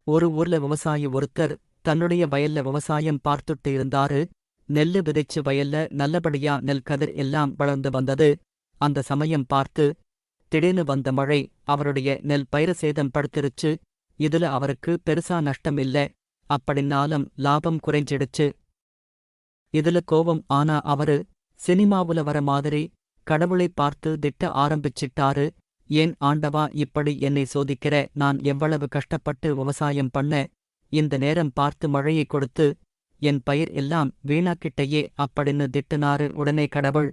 ஒரு ஊர்ல விவசாயி ஒருத்தர் தன்னுடைய வயல்ல விவசாயம் பார்த்துட்டு இருந்தாரு. நெல்லு விதைச்சு வயல்ல நல்லபடியா நெல் கதிர் எல்லாம் வளர்ந்து வந்தது. அந்த சமயம் பார்த்து திடீர்னு வந்த மழை அவருடைய நெல் பயிர சேதம் படுத்திருச்சு. இதுல அவருக்கு பெருசா நஷ்டம் இல்ல, அப்படின்னாலும் லாபம் குறைஞ்சிடுச்சு. இதுல கோபம் ஆனா அவரு சினிமாவுல வர மாதிரி கடவுளை பார்த்து திட்ட ஆரம்பிச்சிட்டாரு. ஏன் ஆண்டவா இப்படி என்னை சோதிக்கிற? நான் எவ்வளவு கஷ்டப்பட்டு விவசாயம் பண்ண, இந்த நேரம் பார்த்து மழையை கொடுத்து என் பயிர் எல்லாம் வீணாக்கிட்டையே அப்படின்னு திட்டுனாரு. உடனே கடவுள்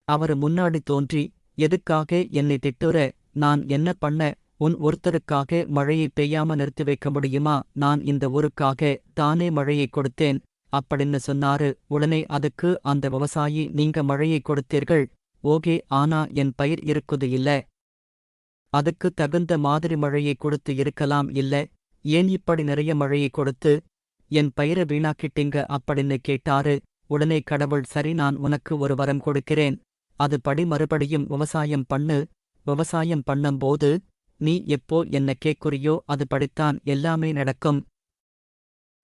அவரு முன்னாடி தோன்றி, எதுக்காக என்னை திட்டுற? நான் என்ன பண்ண? உன் ஒருத்தருக்காக மழையை பெய்யாம நிறுத்தி வைக்க முடியுமா? நான் இந்த ஊருக்காக தானே மழையை கொடுத்தேன் அப்படின்னு சொன்னாரு. உடனே அதுக்கு அந்த விவசாயி, நீங்க மழையை கொடுத்தீர்கள் ஓகே, ஆனா என் பயிர் இருக்குது இல்ல, அதுக்கு தகுந்த மாதிரி மழையை கொடுத்து இருக்கலாம் இல்ல, ஏன் இப்படி நிறைய மழையை கொடுத்து என் பயிரை வீணாக்கிட்டீங்க அப்படின்னு கேட்டாரு. உடனே கடவுள், சரி நான் உனக்கு ஒரு வரம் கொடுக்கிறேன், அது படி மறுபடியும் விவசாயம் பண்ணு. விவசாயம் பண்ணும்போது நீ எப்போ என்ன கேக்குறியோ அது படித்தான் எல்லாமே நடக்கும்.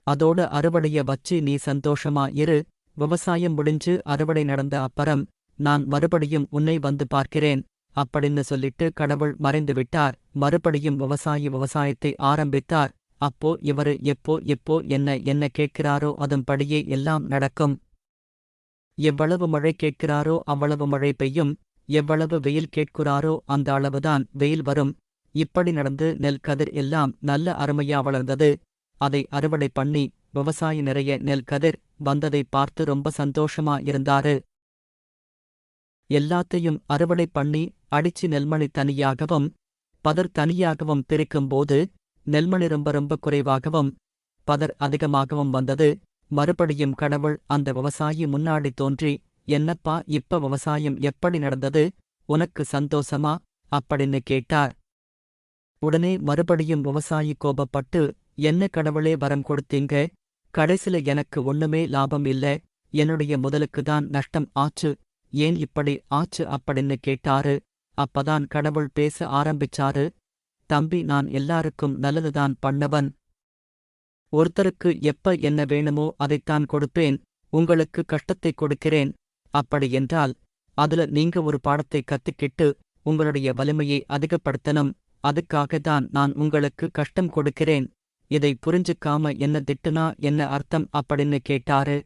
அதோட அறுவடைய வச்சு நீ சந்தோஷமா இரு. விவசாயம் முடிஞ்சு அறுவடை நடந்த அப்புறம் நான் மறுபடியும் உன்னை வந்து பார்க்கிறேன் அப்படின்னு சொல்லிட்டு கடவுள் மறைந்து விட்டார். மறுபடியும் விவசாயி விவசாயத்தை ஆரம்பித்தார். அப்போ இவரு எப்போ என்ன கேட்கிறாரோ அதன்படியே எல்லாம் நடக்கும். எவ்வளவு மழை கேட்கிறாரோ அவ்வளவு மழை பெய்யும், எவ்வளவு வெயில் கேட்கிறாரோ அந்த அளவுதான் வெயில் வரும். இப்படி நடந்து நெல் கதிர் எல்லாம் நல்ல அருமையா வளர்ந்தது. அதை அறுவடை பண்ணி விவசாயி நிறைய நெல் கதிர் வந்ததை பார்த்து ரொம்ப சந்தோஷமா இருந்தாரு. எல்லாத்தையும் அறுவடை பண்ணி அடிச்சு நெல்மணி தனியாகவும் பதர் தனியாகவும் பிரிக்கும்போது நெல்மணி ரொம்ப குறைவாகவும் பதர் அதிகமாகவும் வந்தது. மறுபடியும் கடவுள் அந்த விவசாயி முன்னாடி தோன்றி, என்னப்பா இப்ப விவசாயம் எப்படி நடந்தது? உனக்கு சந்தோஷமா அப்படின்னு கேட்டார். உடனே மறுபடியும் விவசாயி கோபப்பட்டு, என்ன கடவுளே வரம் கொடுத்தீங்க, கடைசில எனக்கு ஒண்ணுமே லாபம் இல்ல, என்னுடைய முதலுக்குதான் நஷ்டம் ஆச்சு, ஏன் இப்படி ஆச்சு அப்படின்னு கேட்டாரு. அப்பதான் கடவுள் பேச ஆரம்பிச்சாரு. தம்பி, நான் எல்லாருக்கும் நல்லதுதான் பண்ணவன். ஒருத்தருக்கு எப்ப என்ன வேணுமோ அதைத்தான் கொடுப்பேன். உங்களுக்கு கஷ்டத்தை கொடுக்கிறேன். அப்படியென்றால் அதுல நீங்க ஒரு பாடத்தை கத்துக்கிட்டு உங்களுடைய வலிமையை அதிகப்படுத்தணும். அதுக்காகத்தான் நான் உங்களுக்கு கஷ்டம் கொடுக்கிறேன். இதை புரிஞ்சுக்காம என்ன திட்டுனா என்ன அர்த்தம் அப்படின்னு கேட்டாரு.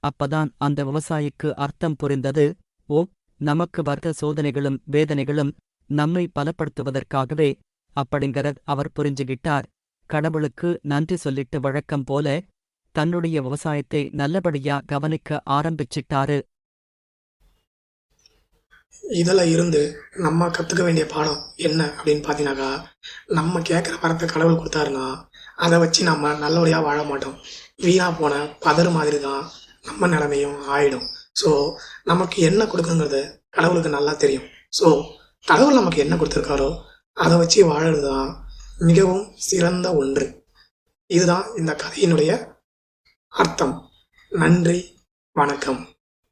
அப்பதான் அந்த விவசாயிக்கு அர்த்தம் புரிந்தது. ஓ, நமக்கு வர்ற சோதனைகளும் வேதனைகளும் நம்மை பலப்படுத்துவதற்காகவே அப்படிங்கறத அவர் புரிஞ்சுகிட்டார். கடவுளுக்கு நன்றி சொல்லிட்டு வழக்கம் போல தன்னுடைய விவசாயத்தை நல்லபடியா கவனிக்க ஆரம்பிச்சிட்டாரு. இதில் இருந்து நம்ம கற்றுக்க வேண்டிய பாடம் என்ன அப்படின்னு பார்த்தீங்கன்னாக்கா, நம்ம கேட்குற வரத்தை கடவுள் கொடுத்தாருன்னா அதை வச்சு நம்ம நல்லபடியாக வாழ மாட்டோம். வீணாக போன பதறு மாதிரி தான் நம்ம நிலைமையும் ஆயிடும். ஸோ நமக்கு என்ன கொடுக்குங்கிறது கடவுளுக்கு நல்லா தெரியும். ஸோ கடவுள் நமக்கு என்ன கொடுத்துருக்காரோ அதை வச்சு வாழறது தான் மிகவும் சிறந்த ஒன்று. இதுதான் இந்த கதையினுடைய அர்த்தம். நன்றி, வணக்கம்.